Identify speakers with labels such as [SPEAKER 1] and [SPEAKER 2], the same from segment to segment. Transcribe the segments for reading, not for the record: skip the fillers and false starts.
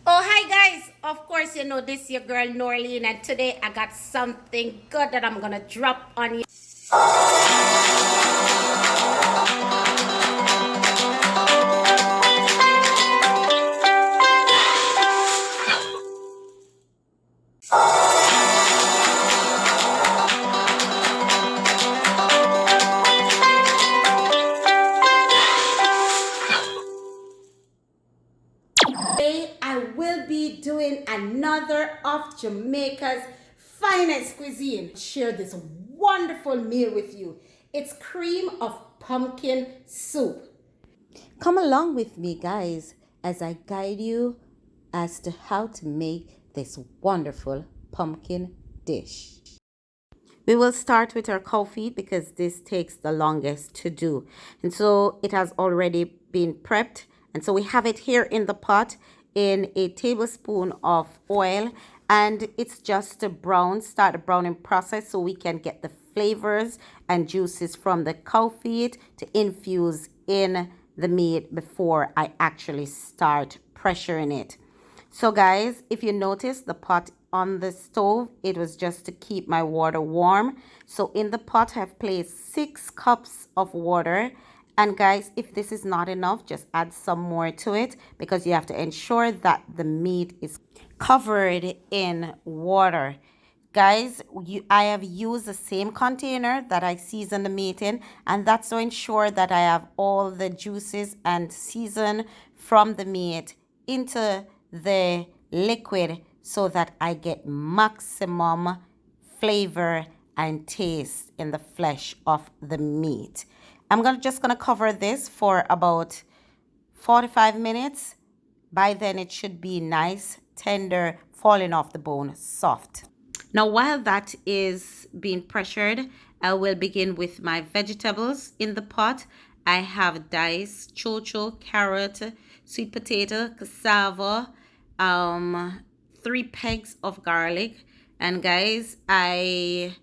[SPEAKER 1] Oh, hi guys. Of course, you know this your girl Norleen, and today I got something good that I'm gonna drop on you. Today I will be doing another of Jamaica's finest cuisine. Share this wonderful meal with you. It's cream of pumpkin soup. Come along with me, guys, as I guide you as to how to make this wonderful pumpkin dish. We will start with our cow feet because this takes the longest to do. And so it has already been prepped. And so we have it here in the pot in a tablespoon of oil. And it's just to brown, start the browning process so we can get the flavors and juices from the cow feet to infuse in the meat before I actually start pressuring it. So guys, if you notice the pot on the stove, it was just to keep my water warm. So in the pot, I've placed 6 cups of water. And guys, if this is not enough, just add some more to it because you have to ensure that the meat is covered in water. Guys, I have used the same container that I season the meat in, and that's to ensure that I have all the juices and season from the meat into the liquid so that I get maximum flavor and taste in the flesh of the meat. Just gonna cover this for about 45 minutes. By then it should be nice, tender, falling off the bone, soft. Now, while that is being pressured, I will begin with my vegetables in the pot. I have diced chocho, carrot, sweet potato, cassava, 3 pegs of garlic. And guys, I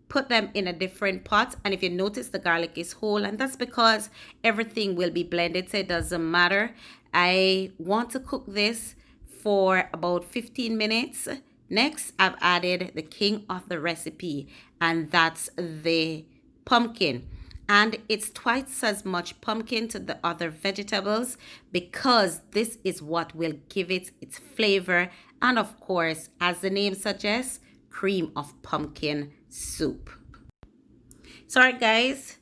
[SPEAKER 1] put them in a different pot, and if you notice, the garlic is whole, and that's because everything will be blended, so it doesn't matter. I want to cook this for about 15 minutes. Next, I've added the king of the recipe, and that's the pumpkin. And it's twice as much pumpkin to the other vegetables because this is what will give it its flavor. And of course, as the name suggests, cream of pumpkin soup. Sorry guys,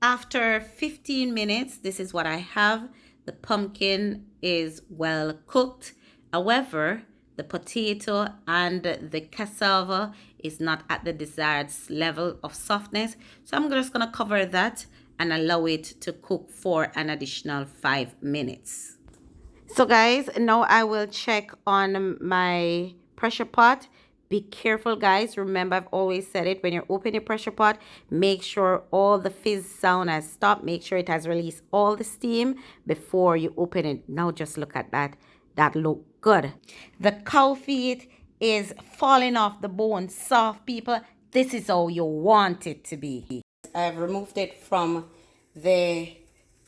[SPEAKER 1] after 15 minutes, this is what I have. The pumpkin is well cooked. However, the potato and the cassava is not at the desired level of softness. So I'm just going to cover that and allow it to cook for an additional 5 minutes. So guys, now I will check on my pressure pot. Be careful, guys. Remember, I've always said it. When you're opening your pressure pot, make sure all the fizz sound has stopped. Make sure it has released all the steam before you open it. Now just look at that. That look good. The cow feet is falling off the bone. Soft, people. This is how you want it to be. I've removed it from the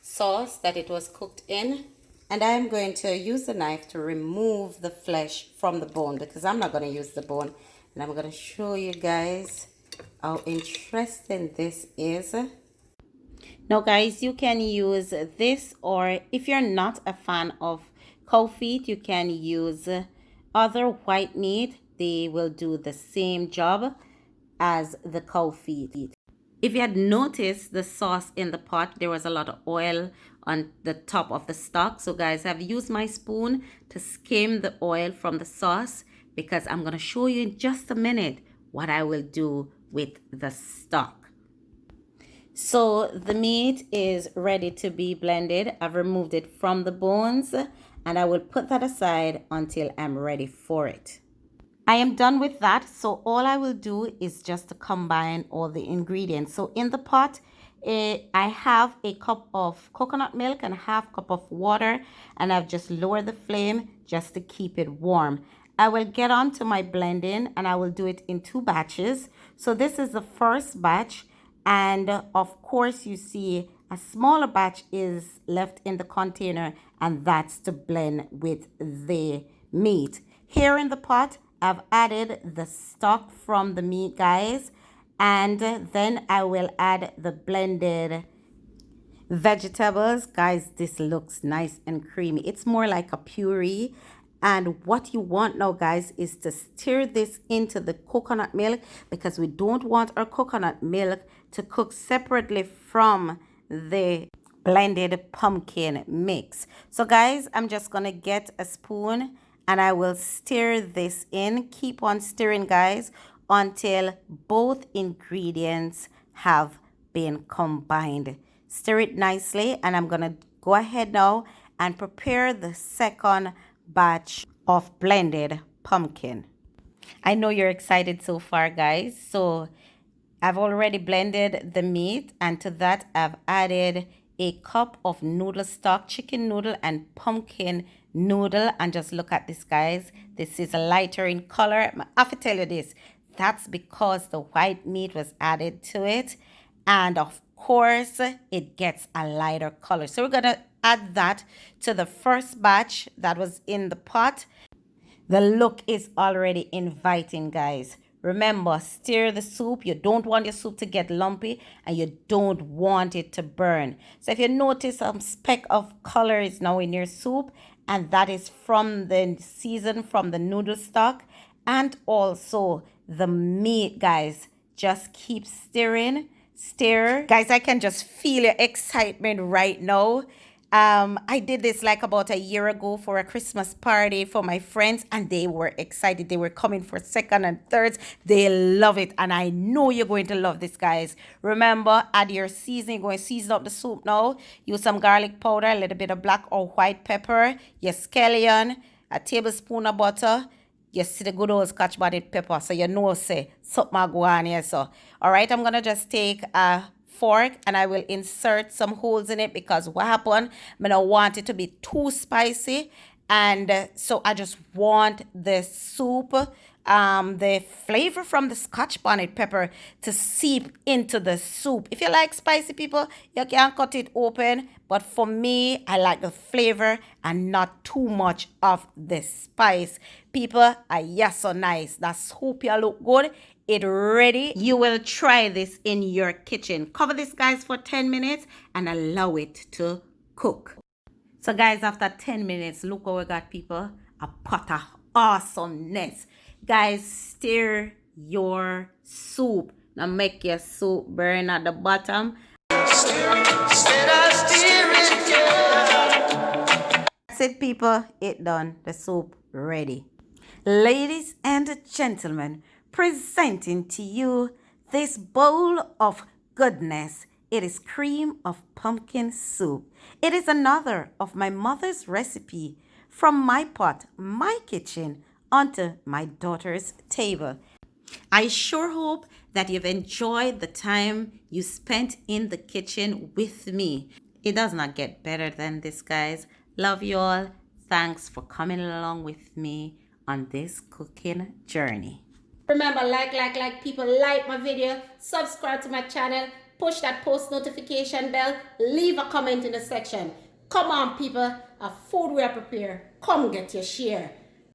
[SPEAKER 1] sauce that it was cooked in. And I'm going to use the knife to remove the flesh from the bone because I'm not going to use the bone. And I'm going to show you guys how interesting this is. Now guys, you can use this, or if you're not a fan of cow feet, you can use other white meat. They will do the same job as the cow feet. If you had noticed the sauce in the pot, there was a lot of oil on the top of the stock. So guys, I've used my spoon to skim the oil from the sauce because I'm going to show you in just a minute what I will do with the stock. So the meat is ready to be blended. I've removed it from the bones and I will put that aside until I'm ready for it. I am done with that, so all I will do is just to combine all the ingredients. So in the pot, I have a cup of coconut milk and a half cup of water, and I've just lowered the flame just to keep it warm. I will get on to my blending and I will do it in 2 batches. So this is the first batch, and of course you see a smaller batch is left in the container, and that's to blend with the meat. Here in the pot, I've added the stock from the meat, guys, and then I will add the blended vegetables. Guys, this looks nice and creamy. It's more like a puree. And what you want now, guys, is to stir this into the coconut milk, because we don't want our coconut milk to cook separately from the blended pumpkin mix. So guys, I'm just gonna get a spoon and I will stir this in. Keep on stirring, guys, until both ingredients have been combined. Stir it nicely, and I'm gonna go ahead now and prepare the second batch of blended pumpkin. I know you're excited so far, guys. So I've already blended the meat, and to that I've added a cup of noodle stock, chicken noodle and pumpkin noodle. And just look at this, guys. This is lighter in color. I have to tell you this. That's because the white meat was added to it. And of course, it gets a lighter color. So we're going to add that to the first batch that was in the pot. The look is already inviting, guys. Remember, stir the soup. You don't want your soup to get lumpy, and you don't want it to burn. So if you notice some speck of color is now in your soup, and that is from the season, from the noodle stock, and also the meat, guys. Just keep stirring. Stir. Guys, I can just feel your excitement right now. I did this like about a year ago for a Christmas party for my friends, and they were excited. They were coming for second and thirds. They love it, and I know you're going to love this, guys. Remember, add your seasoning. You're going to season up the soup now. Use some garlic powder, a little bit of black or white pepper, your scallion, a tablespoon of butter. You see the good old scotch bonnet pepper, so you know, say, something go on here, so. All right, I'm going to just take a fork and I will insert some holes in it, because what happened, I don't want it to be too spicy, and so I just want the soup, the flavor from the scotch bonnet pepper to seep into the soup. If you like spicy, people, you can cut it open, but for me, I like the flavor and not too much of the spice. People, yes, so nice. That soup you look good. It ready. You will try this in your kitchen. Cover this, guys, for 10 minutes and allow it to cook. So guys, after 10 minutes, look what we got, people. A pot of awesomeness. Guys, stir your soup. Now make your soup burn at the bottom. That's it, people. It done. The soup ready. Ladies and gentlemen, presenting to you this bowl of goodness. It is cream of pumpkin soup. It is another of my mother's recipe, from my pot, my kitchen, onto my daughter's table. I sure hope that you've enjoyed the time you spent in the kitchen with me. It does not get better than this, guys. Love you all. Thanks for coming along with me on this cooking journey. Remember, like, people, like my video, subscribe to my channel, push that post notification bell, leave a comment in the section. Come on, people, a food we are prepared. Come get your share.